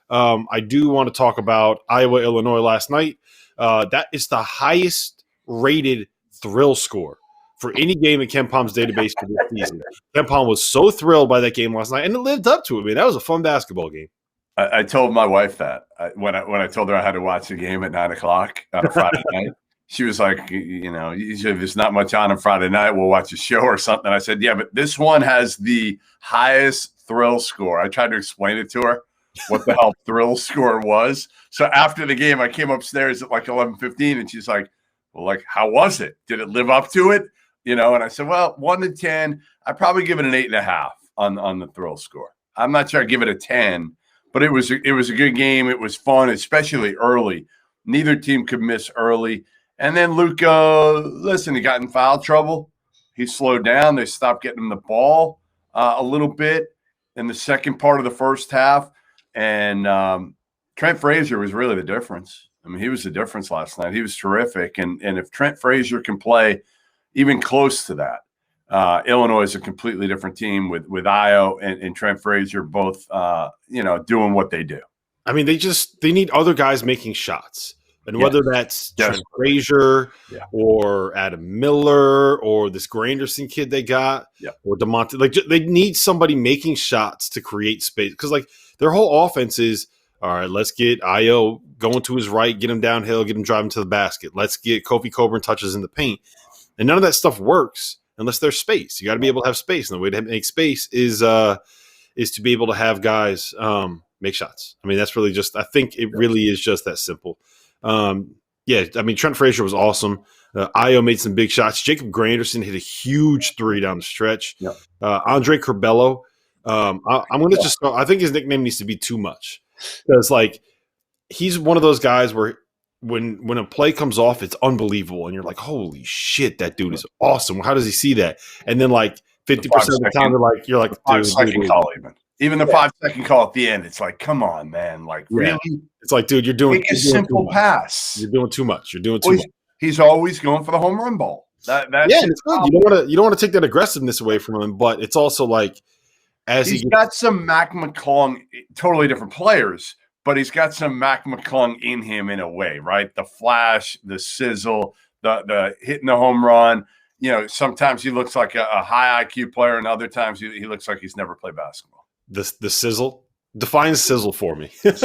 I do want to talk about Iowa, Illinois last night. That is the highest rated thrill score for any game in KenPom's database for this season. KenPom was so thrilled by that game last night, and it lived up to it. I mean, that was a fun basketball game. I told my wife that when I told her I had to watch the game at 9:00 on a Friday night. She was like, usually if there's not much on Friday night, we'll watch a show or something. I said, yeah, but this one has the highest thrill score. I tried to explain it to her, what the hell thrill score was. So after the game, I came upstairs at like 11:15, and she's like, well, like, how was it? Did it live up to it? And I said, well, 1 to 10, I'd probably give it an 8.5 on the thrill score. I'm not sure I'd give it a 10, but it was a good game. It was fun, especially early. Neither team could miss early. And then Luka, listen, he got in foul trouble. He slowed down. They stopped getting him the ball a little bit in the second part of the first half. And Trent Frazier was really the difference. I mean, he was the difference last night. He was terrific. And if Trent Frazier can play even close to that, Illinois is a completely different team with Io and Trent Frazier both, doing what they do. I mean, they need other guys making shots. And whether that's Trent Frazier or Adam Miller or this Granderson kid they got or DeMonte, like they need somebody making shots to create space. Because like their whole offense is, all right, let's get Io going to his right, get him downhill, get him driving to the basket. Let's get Kofi Coburn touches in the paint. And none of that stuff works unless there's space. You got to be able to have space. And the way to make space is to be able to have guys make shots. I mean, that's really just – I think it really is just that simple. I mean, Trent Frazier was awesome. Io made some big shots. Jacob Granderson hit a huge three down the stretch. Yep. Andre Curbelo. I'm going to just – I think his nickname needs to be Too Much. Because, like, he's one of those guys where when a play comes off, it's unbelievable. And you're like, holy shit, that dude is awesome. How does he see that? And then, like, 50% of the time, you're like, dude. Even the 5-second call at the end, it's like, come on, man. Like, really? It's like, dude, you're doing a simple pass. You're doing too much. You're doing too much. He's always going for the home run ball. That's it's good. You don't want to take that aggressiveness away from him, but it's also like he's got some Mac McClung, totally different players, but he's got some Mac McClung in him in a way, right? The flash, the sizzle, the hitting the home run. Sometimes he looks like a high IQ player, and other times he looks like he's never played basketball. The sizzle? Define sizzle for me. The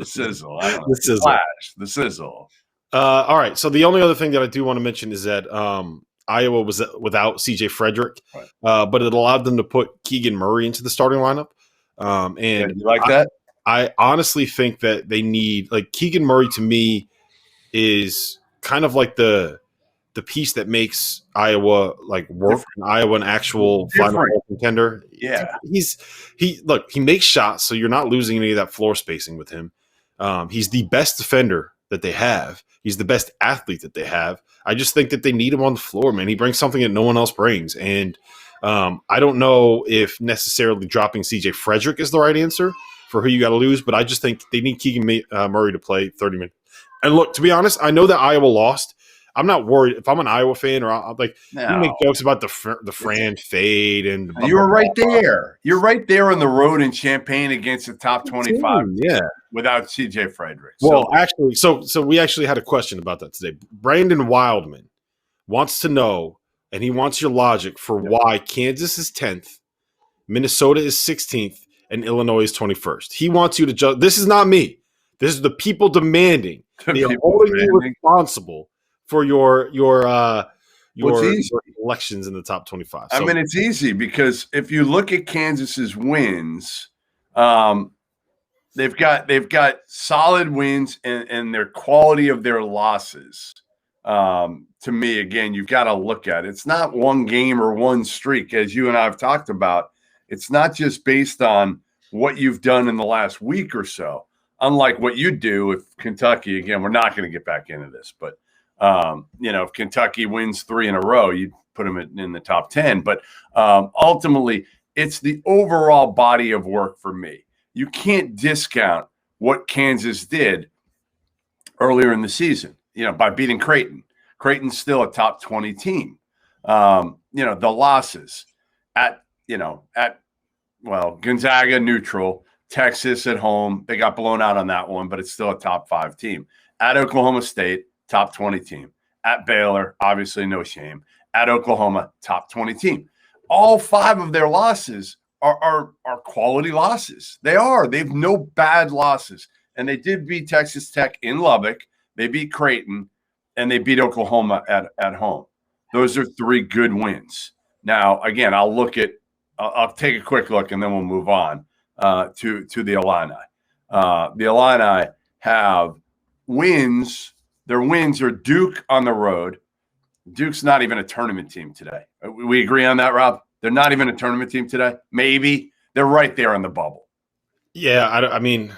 sizzle. I don't know. The sizzle. Flash. The sizzle. All right. So the only other thing that I do want to mention is that Iowa was without CJ Frederick, but it allowed them to put Keegan Murray into the starting lineup. And you like that? I honestly think that they need, like, Keegan Murray to me is kind of like the piece that makes Iowa like work, Iowa an actual final contender. Yeah, he makes shots, so you're not losing any of that floor spacing with him. He's the best defender that they have. He's the best athlete that they have. I just think that they need him on the floor, man. He brings something that no one else brings, and I don't know if necessarily dropping CJ Frederick is the right answer for who you got to lose, but I just think they need Keegan Murray to play 30 minutes. And look, to be honest, I know that Iowa lost. I'm not worried if I'm an Iowa fan, or I'm like, you make jokes about the Fran fade and you were right there. You're right there on the road in Champaign against the top 25. Yeah, without CJ Frederick. Well, actually, so we actually had a question about that today. Brandon Wildman wants to know, and he wants your logic for why Kansas is 10th, Minnesota is 16th, and Illinois is 21st. He wants you to judge. This is not me. This is the people demanding. They are holding you responsible for your elections in the top 25. So, I mean, it's easy because if you look at Kansas's wins, they've got solid wins and their quality of their losses. To me, again, you've got to look at it. It's not one game or one streak, as you and I have talked about. It's not just based on what you've done in the last week or so. Unlike what you do with Kentucky, again, we're not going to get back into this, but if Kentucky wins 3 in a row, you put them in the top 10. But ultimately, it's the overall body of work for me. You can't discount what Kansas did earlier in the season, by beating Creighton. Creighton's still a top 20 team. The losses at Gonzaga neutral, Texas at home. They got blown out on that one, but it's still a top 5 team. At Oklahoma State, top 20 team. At Baylor, obviously no shame. At Oklahoma, top 20 team. All 5 of their losses are quality losses. They are. They have no bad losses. And they did beat Texas Tech in Lubbock. They beat Creighton, and they beat Oklahoma at home. Those are 3 good wins. Now, again, I'll take a quick look, and then we'll move on to the Illini. The Illini have wins. Their wins are Duke on the road. Duke's not even a tournament team today. We agree on that, Rob? They're not even a tournament team today? Maybe. They're right there on the bubble. Yeah, I mean,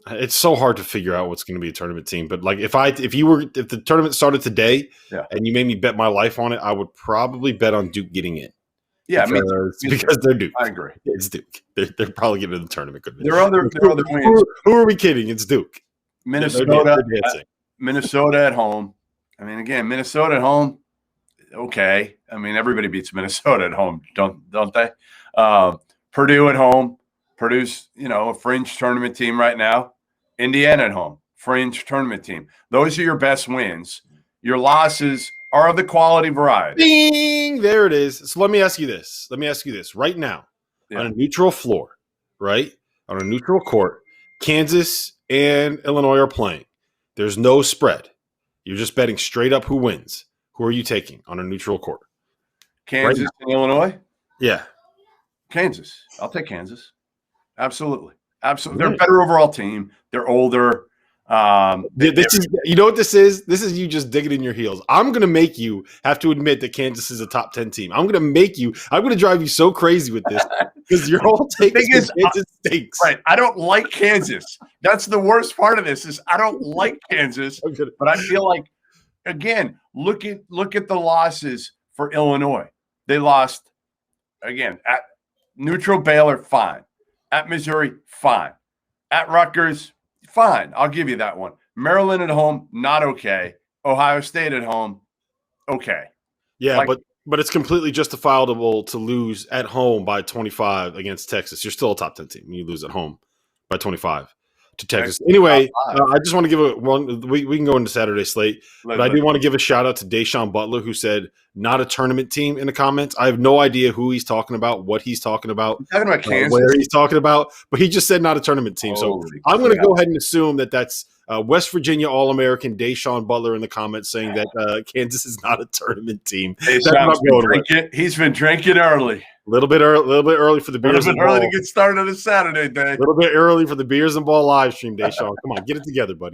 it's so hard to figure out what's going to be a tournament team. But like, if the tournament started today, and you made me bet my life on it, I would probably bet on Duke getting in. Yeah, because they're Duke. I agree. It's Duke. They're probably getting to the tournament. There are other wins. Who are we kidding? It's Duke. Minnesota at home. I mean, again, Minnesota at home. Okay. I mean, everybody beats Minnesota at home, don't they? Purdue at home. Purdue's, a fringe tournament team right now. Indiana at home, fringe tournament team. Those are your best wins. Your losses are of the quality variety. Ding! There it is. So let me ask you this. Right now, on a neutral floor, right? On a neutral court, Kansas and Illinois are playing. There's no spread. You're just betting straight up who wins. Who are you taking on a neutral court? Kansas and Illinois? Yeah. Kansas. I'll take Kansas. Absolutely. They're a better overall team. They're older. You know what this is? This is you just digging in your heels. I'm going to make you have to admit that Kansas is a top 10 team. I'm going to drive you so crazy with this because your whole take is Kansas stinks. Right. I don't like Kansas. That's the worst part of this is I don't like Kansas, but I feel like, again, look at the losses for Illinois. They lost, again, at neutral Baylor, fine. At Missouri, fine. At Rutgers, fine. I'll give you that one. Maryland at home, not okay. Ohio State at home, okay. Yeah, but it's completely justifiable to lose at home by 25 against Texas. You're still a top 10 team. You lose at home by 25 to Texas. Anyway, I just want to give we can go into Saturday slate, but I do want to give a shout out to Deshaun Butler, who said not a tournament team in the comments. I have no idea who he's talking about, what he's talking about, where he's talking about, but he just said not a tournament team. So I'm going to go ahead and assume that that's West Virginia All-American Deshaun Butler in the comments saying that Kansas is not a tournament team. He's been drinking early. A little bit early for the beers. A little bit early to get started on a Saturday day. A little bit early for the Beers and Ball live stream, Deshaun. Come on, get it together, buddy.